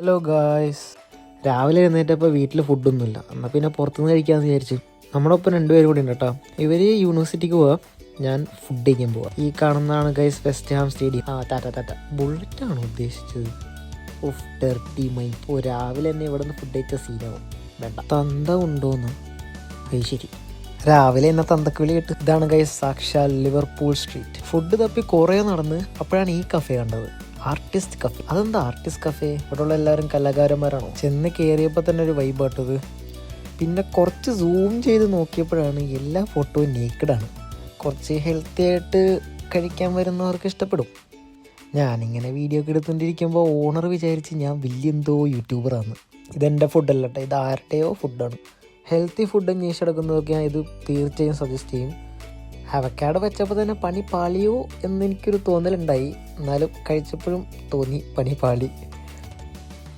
Hello guys, രാവിലെ എഴുന്നേറ്റപ്പോൾ വീട്ടിൽ ഫുഡൊന്നുമില്ല. എന്നാൽ പിന്നെ പുറത്തുനിന്ന് കഴിക്കാമെന്ന് വിചാരിച്ചു. നമ്മുടെ ഒപ്പം രണ്ടുപേരും കൂടി ഉണ്ട് കേട്ടോ. ഇവർ യൂണിവേഴ്സിറ്റിക്ക് പോവാം, ഞാൻ ഫുഡ് കഴിക്കാൻ പോവാം. ഈ കാണുന്നതാണ് guys West Ham stadium. Tata ബുള്ളറ്റാണോ ഉദ്ദേശിച്ചത്? Off dirty mind. രാവിലെ തന്നെ ഇവിടെ നിന്ന് ഫുഡ് കഴിച്ച സീനാവും. വേണ്ട, തന്ത ഉണ്ടോന്ന്? അത് ശരി, രാവിലെ എന്നെ തന്തക്ക് വിളി കിട്ടും. ഇതാണ് ഗൈസ് സാക്ഷാൽ ലിവർപൂൾ സ്ട്രീറ്റ്. ഫുഡ് തപ്പി കുറേ നടന്ന് അപ്പോഴാണ് ഈ കഫേ കണ്ടത്, ആർട്ടിസ്റ്റ് കഫേ. അതെന്താ ആർട്ടിസ്റ്റ് കഫേ? ഇവിടെയുള്ള എല്ലാവരും കലാകാരന്മാരാണോ? ചെന്ന് കയറിയപ്പോൾ തന്നെ ഒരു വൈബാട്ടത്. പിന്നെ കുറച്ച് സൂം ചെയ്ത് നോക്കിയപ്പോഴാണ് എല്ലാ ഫോട്ടോയും നേക്കഡാണ്. കുറച്ച് ഹെൽത്തി ആയിട്ട് കഴിക്കാൻ വരുന്നവർക്ക് ഇഷ്ടപ്പെടും. ഞാനിങ്ങനെ വീഡിയോ ഒക്കെ എടുത്തുകൊണ്ടിരിക്കുമ്പോൾ ഓണർ വിചാരിച്ച് ഞാൻ വലിയ എന്തോ യൂട്യൂബറാണ്. ഇതെൻ്റെ ഫുഡല്ല കേട്ടോ, ഇത് ആരുടെയോ ഫുഡാണ്. ഹെൽത്തി ഫുഡ് അന്വേഷിച്ചെടുക്കുന്നതൊക്കെ ഞാൻ ഇത് തീർച്ചയായും സജസ്റ്റ് ചെയ്യും. അവക്കാട് വെച്ചപ്പോൾ തന്നെ പണി പാളിയോ എന്നെനിക്കൊരു തോന്നലുണ്ടായി. എന്നാലും കഴിച്ചപ്പോഴും തോന്നി പണി പാളി.